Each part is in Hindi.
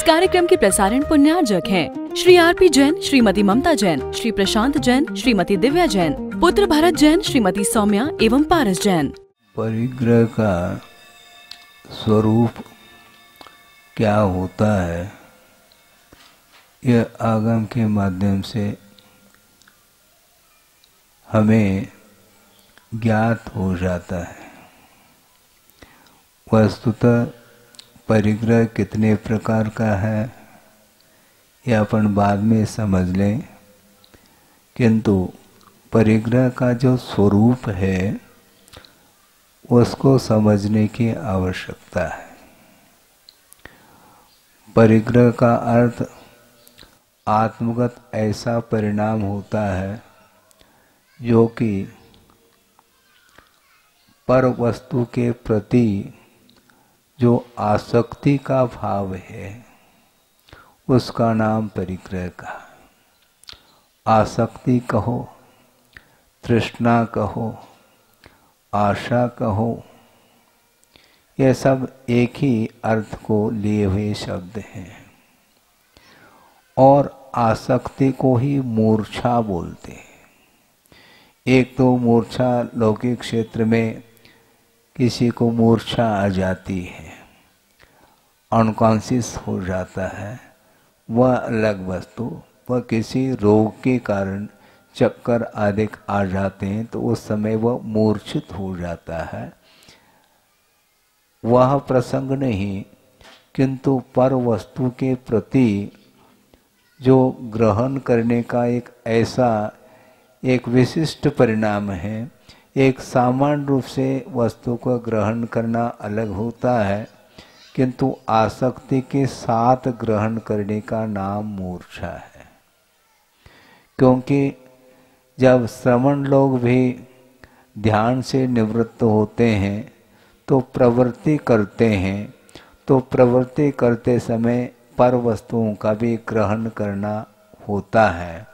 कार्यक्रम के प्रसारण पुण्यार्जक हैं श्री आरपी जैन, श्रीमती ममता जैन, श्री प्रशांत जैन, श्रीमती दिव्या जैन, पुत्र भरत जैन, श्रीमती सौम्या एवं पारस जैन। परिग्रह का स्वरूप क्या होता है, यह आगम के माध्यम से हमें ज्ञात हो जाता है। वस्तुतः परिग्रह कितने प्रकार का है यह अपन बाद में समझ लें, किंतु परिग्रह का जो स्वरूप है उसको समझने की आवश्यकता है। परिग्रह का अर्थ आत्मगत ऐसा परिणाम होता है जो कि पर वस्तु के प्रति जो आसक्ति का भाव है उसका नाम परिग्रह का। आसक्ति कहो, तृष्णा कहो, आशा कहो, यह सब एक ही अर्थ को लिए हुए शब्द हैं और आसक्ति को ही मूर्छा बोलते हैं। एक तो मूर्छा लौकिक क्षेत्र में किसी को मूर्छा आ जाती है, अनकॉन्शियस हो जाता है, वह अलग वस्तु। वह किसी रोग के कारण चक्कर आदि आ जाते हैं तो उस समय वह मूर्छित हो जाता है, वह प्रसंग नहीं। किंतु पर वस्तु के प्रति जो ग्रहण करने का एक ऐसा एक विशिष्ट परिणाम है, एक सामान्य रूप से वस्तु को ग्रहण करना अलग होता है, किंतु आसक्ति के साथ ग्रहण करने का नाम मूर्छा है। क्योंकि जब श्रमण लोग भी ध्यान से निवृत्त होते हैं तो प्रवृत्ति करते हैं, तो प्रवृत्ति करते समय पर वस्तुओं का भी ग्रहण करना होता है।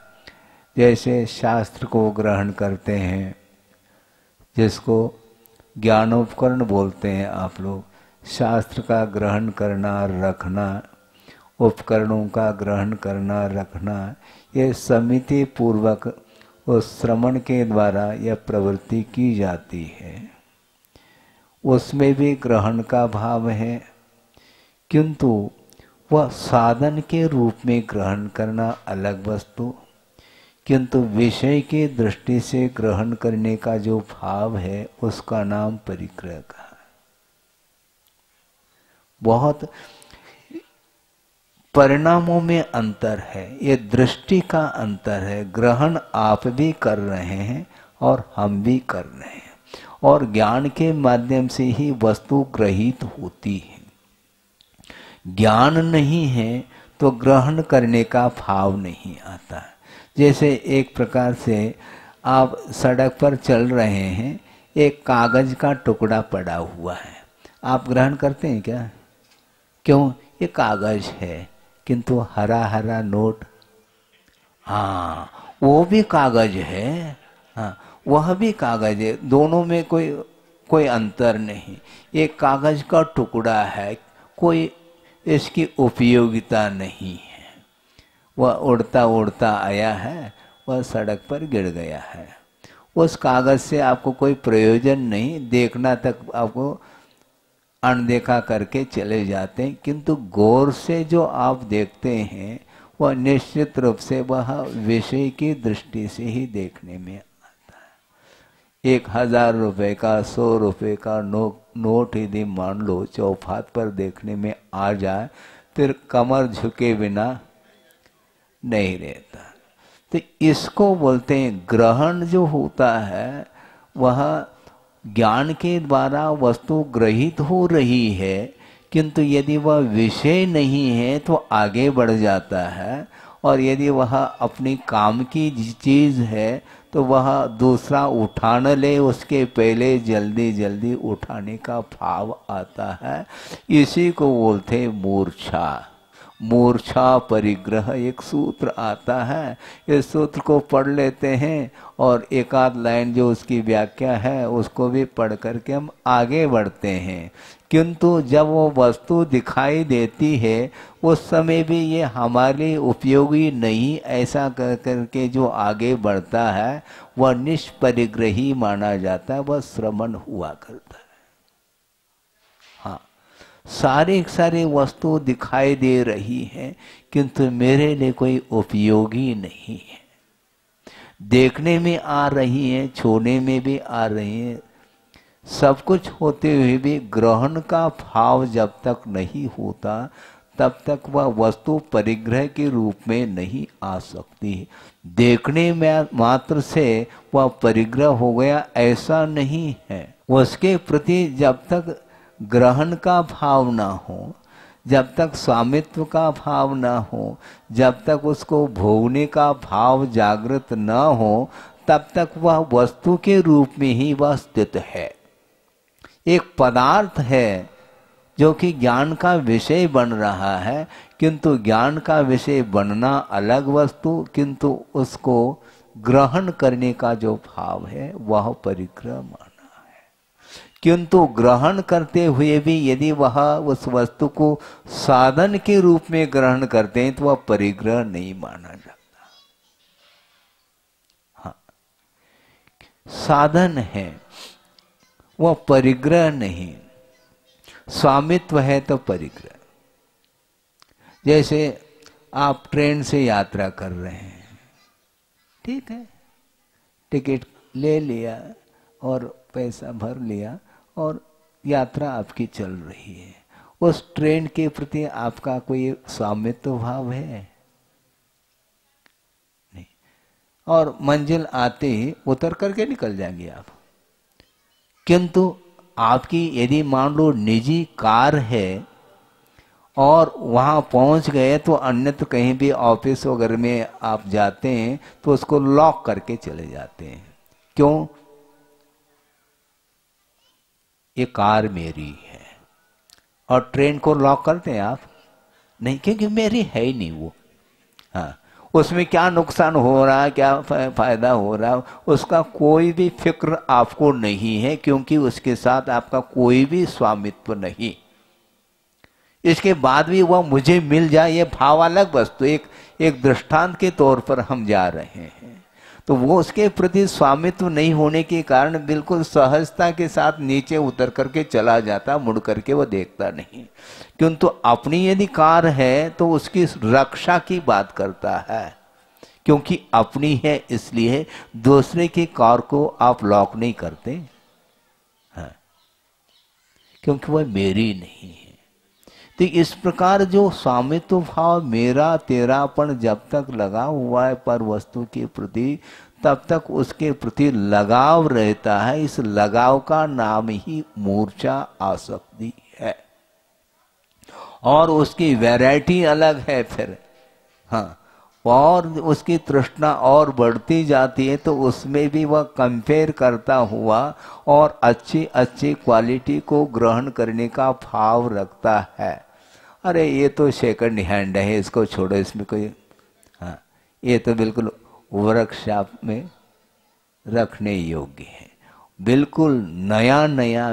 जैसे शास्त्र को ग्रहण करते हैं, जिसको ज्ञानोपकरण बोलते हैं आप लोग, शास्त्र का ग्रहण करना रखना, उपकरणों का ग्रहण करना रखना, ये समिति पूर्वक उस श्रवण के द्वारा यह प्रवृत्ति की जाती है। उसमें भी ग्रहण का भाव है, किंतु वह साधन के रूप में ग्रहण करना अलग वस्तु, किंतु विषय की दृष्टि से ग्रहण करने का जो भाव है उसका नाम परिग्रह का है। बहुत परिणामों में अंतर है, ये दृष्टि का अंतर है। ग्रहण आप भी कर रहे हैं और हम भी कर रहे हैं, और ज्ञान के माध्यम से ही वस्तु ग्रहित होती है। ज्ञान नहीं है तो ग्रहण करने का भाव नहीं आता। जैसे एक प्रकार से आप सड़क पर चल रहे हैं, एक कागज का टुकड़ा पड़ा हुआ है, आप ग्रहण करते हैं क्या? क्यों? ये कागज है, किंतु हरा हरा नोट, हाँ वो भी कागज है, हाँ वह भी कागज है, दोनों में कोई अंतर नहीं। एक कागज का टुकड़ा है, कोई इसकी उपयोगिता नहीं है। वह उड़ता उड़ता आया है, वह सड़क पर गिर गया है। उस कागज से आपको कोई प्रयोजन नहीं, देखना तक आपको अनदेखा करके चले जाते हैं। किंतु गौर से जो आप देखते हैं वह निश्चित रूप से वह विषय की दृष्टि से ही देखने में आता है। 1000 रुपये का, 100 रुपये का नोट यदि मान लो चौफात पर देखने में आ जाए, फिर कमर झुके बिना नहीं रहता। तो इसको बोलते हैं ग्रहण। जो होता है वह ज्ञान के द्वारा वस्तु ग्रहित हो रही है, किंतु यदि वह विषय नहीं है तो आगे बढ़ जाता है, और यदि वह अपनी काम की चीज है तो वह दूसरा उठा न ले, उसके पहले जल्दी जल्दी उठाने का भाव आता है। इसी को बोलते मूर्छा। मूर्छा परिग्रह एक सूत्र आता है, इस सूत्र को पढ़ लेते हैं और एक आध लाइन जो उसकी व्याख्या है उसको भी पढ़ करके हम आगे बढ़ते हैं किंतु जब वो वस्तु दिखाई देती है उस समय भी ये हमारे उपयोगी नहीं ऐसा कर करके जो आगे बढ़ता है वह निष्परिग्रही माना जाता है, वह श्रमण हुआ करता है। हाँ, सारी वस्तु दिखाई दे रही है किंतु मेरे लिए कोई उपयोगी नहीं है। देखने में आ रही है, छूने में भी आ रही है, सब कुछ होते हुए भी ग्रहण का भाव जब तक नहीं होता तब तक वह वस्तु परिग्रह के रूप में नहीं आ सकती। देखने में मात्र से वह परिग्रह हो गया ऐसा नहीं है। उसके प्रति जब तक ग्रहण का भाव ना हो, जब तक स्वामित्व का भाव ना हो, जब तक उसको भोगने का भाव जागृत न हो, तब तक वह वस्तु के रूप में ही वह स्थित है। एक पदार्थ है जो कि ज्ञान का विषय बन रहा है, किंतु ज्ञान का विषय बनना अलग वस्तु, किंतु उसको ग्रहण करने का जो भाव है वह परिग्रह माना है। किंतु ग्रहण करते हुए भी यदि वह उस वस्तु को साधन के रूप में ग्रहण करते हैं तो वह परिग्रह नहीं माना जाता। हाँ, साधन है, वह परिग्रह नहीं। स्वामित्व है तो परिग्रह। जैसे आप ट्रेन से यात्रा कर रहे हैं, ठीक है, टिकट ले लिया और पैसा भर लिया और यात्रा आपकी चल रही है। उस ट्रेन के प्रति आपका कोई स्वामित्व भाव है? नहीं। और मंजिल आते ही उतर करके निकल जाएंगे आप। किंतु आपकी यदि मान लो निजी कार है और वहां पहुंच गए तो अन्यत्र कहीं भी ऑफिस वगैरह में आप जाते हैं तो उसको लॉक करके चले जाते हैं। क्यों? ये कार मेरी है। और ट्रेन को लॉक करते हैं आप? नहीं, क्योंकि मेरी है ही नहीं वो। हाँ, उसमें क्या नुकसान हो रहा है, क्या फायदा हो रहा है, उसका कोई भी फिक्र आपको नहीं है, क्योंकि उसके साथ आपका कोई भी स्वामित्व नहीं। इसके बाद भी वह मुझे मिल जाए ये भाव अलग वस्तु। एक दृष्टांत के तौर पर हम जा रहे हैं, तो वो उसके प्रति स्वामित्व नहीं होने के कारण बिल्कुल सहजता के साथ नीचे उतर करके चला जाता, मुड़ करके वो देखता नहीं। किंतु अपनी यदि कार है तो उसकी रक्षा की बात करता है, क्योंकि अपनी है इसलिए दूसरे की कार को आप लॉक नहीं करते। हाँ, क्योंकि वह मेरी नहीं है। तो इस प्रकार जो स्वामित्व भाव मेरा तेरापन जब तक लगा हुआ है पर वस्तु के प्रति, तब तक उसके प्रति लगाव रहता है। इस लगाव का नाम ही मूर्छा आसक्ति है। और उसकी वैरायटी अलग है फिर। हाँ, और उसकी तृष्णा और बढ़ती जाती है तो उसमें भी वह कंपेयर करता हुआ और अच्छी अच्छी क्वालिटी को ग्रहण करने का भाव रखता है। अरे ये तो सेकंड हैंड है, इसको छोड़ो, इसमें कोई, हाँ, ये तो बिल्कुल वर्कशॉप में रखने योग्य है, बिल्कुल नया नया।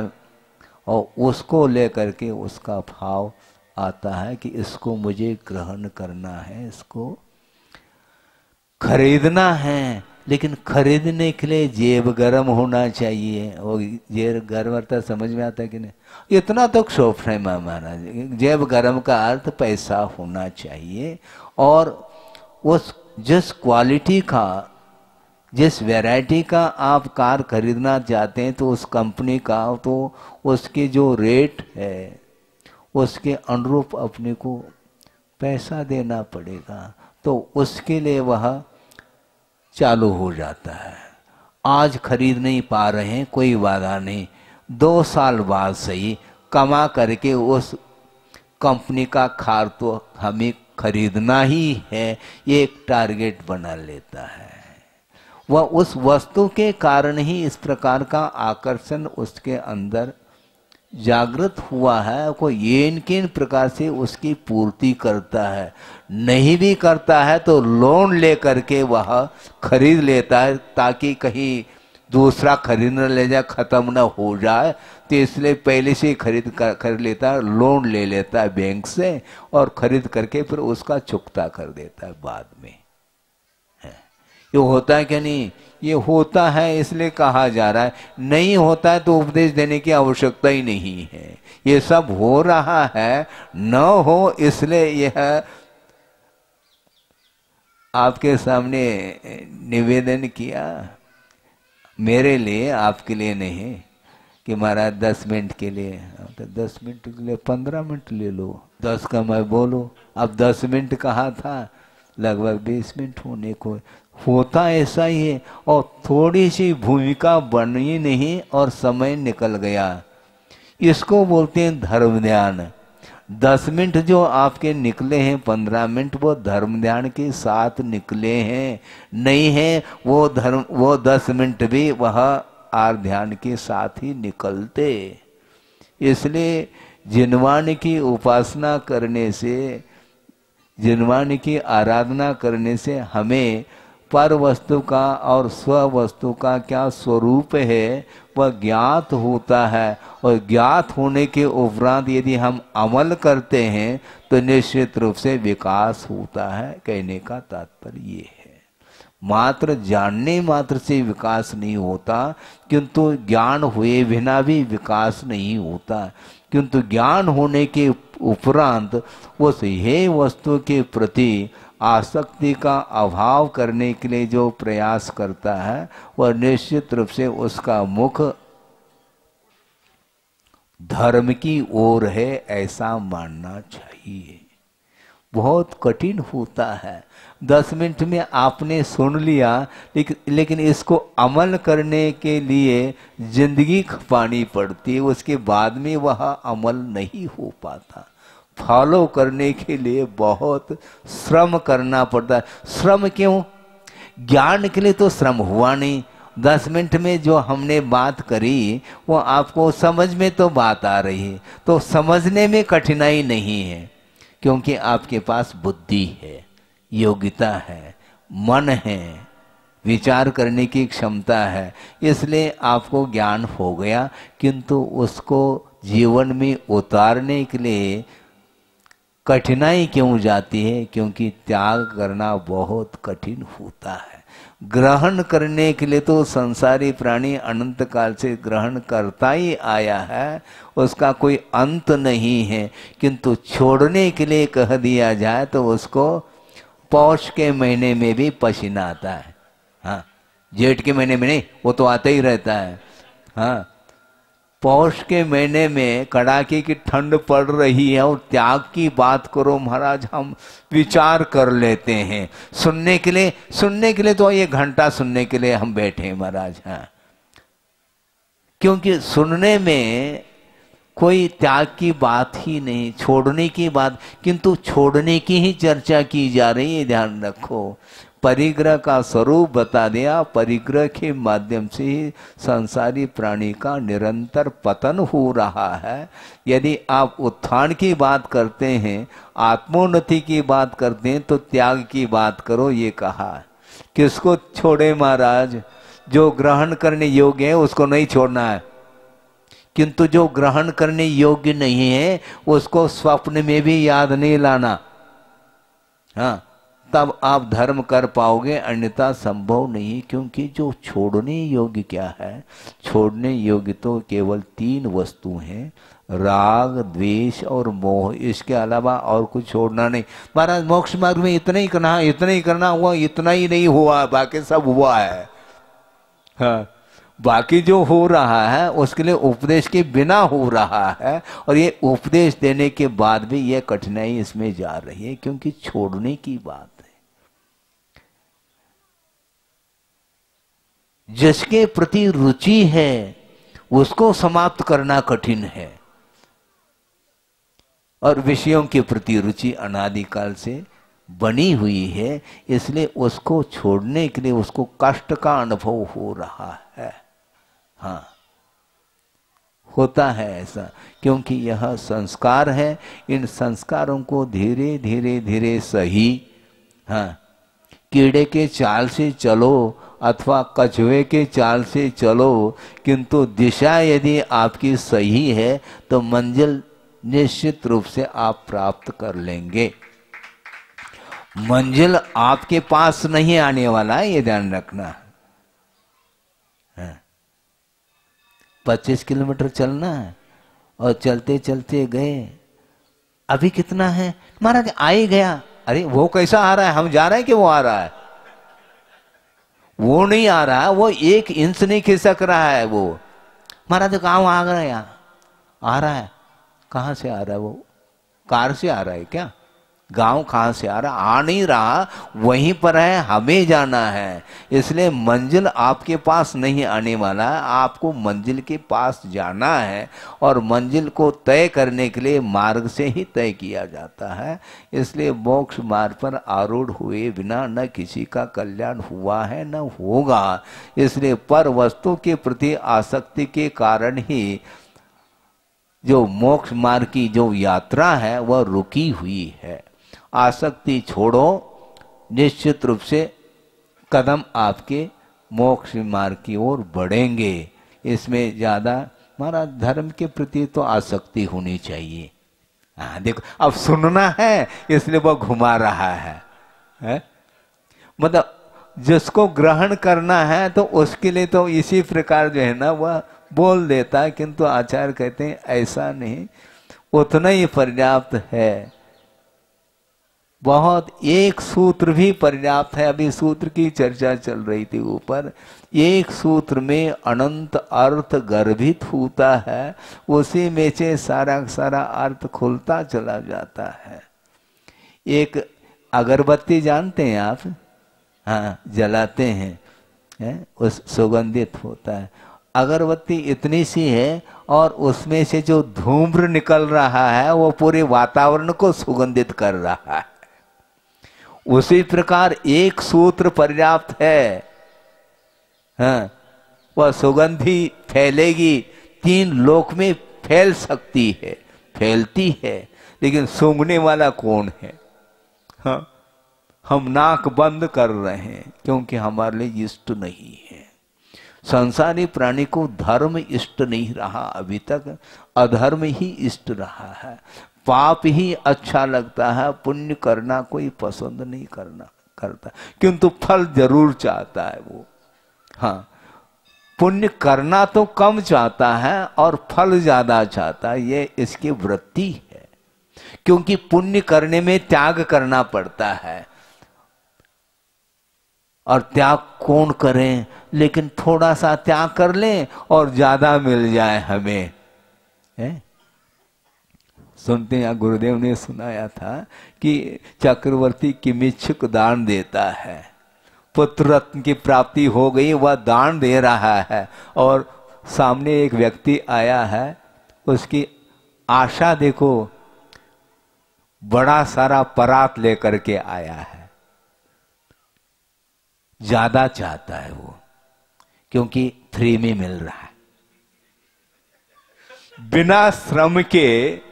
और उसको लेकर के उसका भाव आता है कि इसको मुझे ग्रहण करना है, इसको खरीदना है। लेकिन खरीदने के लिए जेब गर्म होना चाहिए। वो जेब गर्म अर्थ समझ में आता है कि नहीं? इतना तो शौक है महाराज। जेब गर्म का अर्थ पैसा होना चाहिए। और उस जिस क्वालिटी का, जिस वैरायटी का आप कार खरीदना चाहते हैं तो उस कंपनी का तो उसके जो रेट है उसके अनुरूप अपने को पैसा देना पड़ेगा। तो उसके लिए वह चालू हो जाता है। आज खरीद नहीं पा रहे हैं, कोई वादा नहीं, 2 साल बाद सही कमा करके उस कंपनी का कार तो हमें खरीदना ही है, ये एक टारगेट बना लेता है। वह उस वस्तु के कारण ही इस प्रकार का आकर्षण उसके अंदर जागृत हुआ है। कोई ये किन प्रकार से उसकी पूर्ति करता है। नहीं भी करता है तो लोन ले करके वह खरीद लेता है, ताकि कहीं दूसरा खरीद न ले जाए, खत्म न हो जाए, तो इसलिए पहले से ही खरीद लेता है, लोन ले लेता है बैंक से और खरीद करके फिर उसका चुकता कर देता है बाद में। ये होता है क्या? नहीं, ये होता है इसलिए कहा जा रहा है। नहीं होता है तो उपदेश देने की आवश्यकता ही नहीं है। ये सब हो रहा है, न हो इसलिए यह आपके सामने निवेदन किया, मेरे लिए, आपके लिए नहीं, कि महाराज 10 मिनट के लिए, तो 10 मिनट के लिए 15 मिनट ले लो, 10 का मैं बोलो। अब 10 मिनट कहा था, लगभग 20 मिनट होने को। होता ऐसा ही है, और थोड़ी सी भूमिका बनी नहीं और समय निकल गया। इसको बोलते हैं धर्म ध्यान। 10 मिनट जो आपके निकले हैं, 15 मिनट वो धर्म ध्यान के साथ निकले हैं, नहीं है वो 10 मिनट भी वह आर ध्यान के साथ ही निकलते। इसलिए जिनवान की उपासना करने से, जिनवान की आराधना करने से हमें पर वस्तु का और स्व वस्तु का क्या स्वरूप है वह ज्ञात होता है। और ज्ञात होने के उपरांत यदि हम अमल करते हैं तो निश्चित रूप से विकास होता है। कहने का तात्पर्य ये है, मात्र जानने मात्र से विकास नहीं होता, किंतु ज्ञान हुए बिना भी विकास नहीं होता। किंतु ज्ञान होने के उपरांत उस हे वस्तु के प्रति आसक्ति का अभाव करने के लिए जो प्रयास करता है वह निश्चित रूप से उसका मुख धर्म की ओर है, ऐसा मानना चाहिए। बहुत कठिन होता है। 10 मिनट में आपने सुन लिया, लेकिन इसको अमल करने के लिए जिंदगी खपानी पड़ती है, उसके बाद में वह अमल नहीं हो पाता। फॉलो करने के लिए बहुत श्रम करना पड़ता है। श्रम क्यों? ज्ञान के लिए तो श्रम हुआ नहीं। 10 मिनट में जो हमने बात करी वो आपको समझ में तो बात आ रही है, तो समझने में कठिनाई नहीं है, क्योंकि आपके पास बुद्धि है, योग्यता है, मन है, विचार करने की क्षमता है, इसलिए आपको ज्ञान हो गया। किंतु उसको जीवन में उतारने के लिए कठिनाई क्यों जाती है? क्योंकि त्याग करना बहुत कठिन होता है। ग्रहण करने के लिए तो संसारी प्राणी अनंत काल से ग्रहण करता ही आया है, उसका कोई अंत नहीं है। किंतु छोड़ने के लिए कह दिया जाए तो उसको पौष के महीने में भी पसीना आता है। हाँ, जेठ के महीने में नहीं, वो तो आता ही रहता है। हाँ, पौष के महीने में कड़ाके की ठंड पड़ रही है और त्याग की बात करो महाराज, हम विचार कर लेते हैं। सुनने के लिए तो ये घंटा सुनने के लिए हम बैठे हैं महाराज। हाँ, क्योंकि सुनने में कोई त्याग की बात ही नहीं, छोड़ने की बात, किंतु छोड़ने की ही चर्चा की जा रही है। ध्यान रखो, परिग्रह का स्वरूप बता दिया। परिग्रह के माध्यम से ही संसारी प्राणी का निरंतर पतन हो रहा है। यदि आप उत्थान की बात करते हैं, आत्मोन्नति की बात करते हैं, तो त्याग की बात करो, ये कहा। किसको छोड़े महाराज? जो ग्रहण करने योग्य है उसको नहीं छोड़ना है, किंतु जो ग्रहण करने योग्य नहीं है उसको स्वप्न में भी याद नहीं लाना। हाँ, तब आप धर्म कर पाओगे, अन्यथा संभव नहीं। क्योंकि जो छोड़ने योग्य क्या है? छोड़ने योग्य तो केवल 3 वस्तु हैं, राग, द्वेष और मोह। इसके अलावा और कुछ छोड़ना नहीं। महाराज मोक्ष मार्ग में इतना ही करना हुआ, इतना ही नहीं हुआ, बाकी सब हुआ है। हाँ, बाकी जो हो रहा है उसके लिए उपदेश के बिना हो रहा है, और ये उपदेश देने के बाद भी ये कठिनाई इसमें जा रही है, क्योंकि छोड़ने की बात है। जिसके प्रति रुचि है उसको समाप्त करना कठिन है, और विषयों के प्रति रुचि अनादिकाल से बनी हुई है, इसलिए उसको छोड़ने के लिए उसको कष्ट का अनुभव हो रहा है। हाँ, होता है ऐसा, क्योंकि यह संस्कार है। इन संस्कारों को धीरे धीरे सही, हाँ, कीड़े के चाल से चलो अथवा कछुए के चाल से चलो, किंतु दिशा यदि आपकी सही है तो मंजिल निश्चित रूप से आप प्राप्त कर लेंगे। मंजिल आपके पास नहीं आने वाला है, ये ध्यान रखना है। 25 किलोमीटर चलना है और चलते चलते गए, अभी कितना है महाराज, आ ही गया। अरे वो कैसा आ रहा है, हम जा रहे हैं कि वो आ रहा है? वो नहीं आ रहा है, वो 1 इंच नहीं खिसक रहा है। वो महाराज कहाँ आ गया, आ रहा है। कहाँ से आ रहा है? वो कार से आ रहा है क्या? गांव कहाँ से आ रहा? आ नहीं रहा, वहीं पर है, हमें जाना है। इसलिए मंजिल आपके पास नहीं आने वाला है, आपको मंजिल के पास जाना है। और मंजिल को तय करने के लिए मार्ग से ही तय किया जाता है। इसलिए मोक्ष मार्ग पर आरूढ़ हुए बिना न किसी का कल्याण हुआ है न होगा। इसलिए पर वस्तु के प्रति आसक्ति के कारण ही जो मोक्ष मार्ग की जो यात्रा है वह रुकी हुई है। आसक्ति छोड़ो, निश्चित रूप से कदम आपके मोक्ष मार्ग की ओर बढ़ेंगे। इसमें ज्यादा महाराज धर्म के प्रति तो आसक्ति होनी चाहिए। हाँ देखो, अब सुनना है इसलिए वह घुमा रहा है? मतलब जिसको ग्रहण करना है तो उसके लिए तो इसी प्रकार जो है ना वह बोल देता है, किंतु आचार्य कहते हैं ऐसा नहीं, उतना ही पर्याप्त है। बहुत एक सूत्र भी पर्याप्त है। अभी सूत्र की चर्चा चल रही थी ऊपर, एक सूत्र में अनंत अर्थ गर्भित होता है, उसी में से सारा सारा अर्थ खुलता चला जाता है। एक अगरबत्ती जानते हैं आप? हाँ, जलाते हैं, उस सुगंधित होता है। अगरबत्ती इतनी सी है और उसमें से जो धूम्र निकल रहा है वो पूरे वातावरण को सुगंधित कर रहा है। उसी प्रकार एक सूत्र पर्याप्त है। हाँ, वह सुगंधी फैलेगी, 3 लोक में फैल सकती है, फैलती है, लेकिन सूंघने वाला कौन है? हाँ, हम नाक बंद कर रहे हैं क्योंकि हमारे लिए इष्ट नहीं है। संसारी प्राणी को धर्म इष्ट नहीं रहा, अभी तक अधर्म ही इष्ट रहा है। पाप ही अच्छा लगता है, पुण्य करना कोई पसंद नहीं करता, किंतु फल जरूर चाहता है वो। हाँ, पुण्य करना तो कम चाहता है और फल ज्यादा चाहता है, ये इसकी वृत्ति है। क्योंकि पुण्य करने में त्याग करना पड़ता है, और त्याग कौन करें, लेकिन थोड़ा सा त्याग कर लें और ज्यादा मिल जाए हमें। सुनते हैं, गुरुदेव ने सुनाया था कि चक्रवर्ती किमिच्छुक दान देता है, पुत्र रत्न की प्राप्ति हो गई, वह दान दे रहा है, और सामने एक व्यक्ति आया है, उसकी आशा देखो, बड़ा सारा परात लेकर के आया है, ज्यादा चाहता है वो, क्योंकि फ्री में मिल रहा है, बिना श्रम के,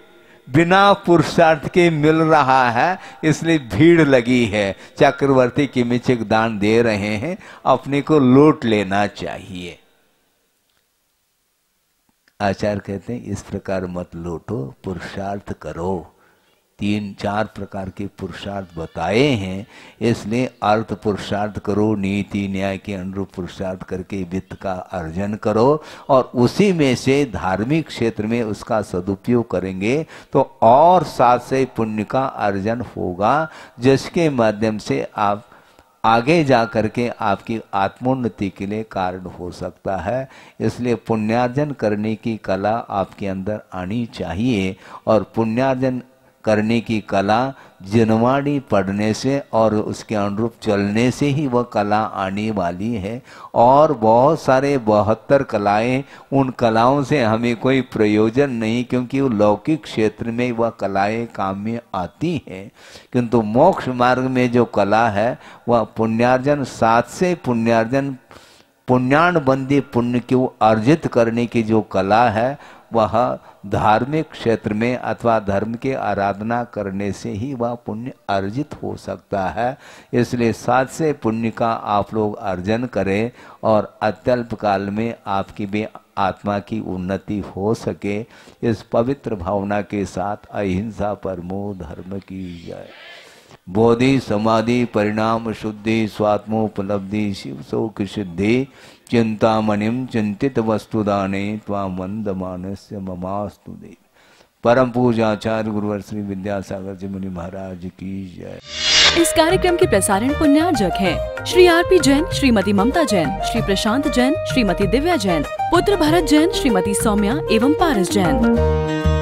बिना पुरुषार्थ के मिल रहा है, इसलिए भीड़ लगी है। चक्रवर्ती किमिच्छुक दान दे रहे हैं, अपने को लूट लेना चाहिए। आचार्य कहते हैं इस प्रकार मत लूटो, पुरुषार्थ करो। 3-4 प्रकार के पुरुषार्थ बताए हैं, इसलिए अर्थ पुरुषार्थ करो, नीति न्याय के अनुरूप पुरुषार्थ करके वित्त का अर्जन करो, और उसी में से धार्मिक क्षेत्र में उसका सदुपयोग करेंगे तो और साथ से पुण्य का अर्जन होगा, जिसके माध्यम से आप आगे जा करके आपकी आत्मोन्नति के लिए कारण हो सकता है। इसलिए पुण्यार्जन करने की कला आपके अंदर आनी चाहिए, और पुण्यार्जन करने की कला जिनवाणी पढ़ने से और उसके अनुरूप चलने से ही वह कला आने वाली है। और बहुत सारे 72 कलाएं, उन कलाओं से हमें कोई प्रयोजन नहीं, क्योंकि वो लौकिक क्षेत्र में वह कलाएं काम में आती हैं, किंतु मोक्ष मार्ग में जो कला है वह पुण्यार्जन, साथ से पुण्यार्जन, पुण्यान बंदी पुण्य को अर्जित करने की जो कला है वह धार्मिक क्षेत्र में अथवा धर्म के आराधना करने से ही वह पुण्य अर्जित हो सकता है। इसलिए साथ से पुण्य का आप लोग अर्जन करें और अत्यल्प काल में आपकी भी आत्मा की उन्नति हो सके। इस पवित्र भावना के साथ अहिंसा परमो धर्म की जय। बोधि समाधि परिणाम शुद्धि स्वात्मोपलब्धि शिव शोक सिद्धि चिंतामणिम चिंतित वस्तुदाने त्वां मंद मानस्य ममास्तु दे। परम पूजाचार्य गुरुवर श्री विद्यासागर जी मुनि महाराज की जय। इस कार्यक्रम के प्रसारण पुण्यार्जक हैं श्री आरपी जैन, श्रीमती ममता जैन, श्री प्रशांत जैन, श्रीमती दिव्या जैन, पुत्र भरत जैन, श्रीमती सौम्या एवं पारस जैन।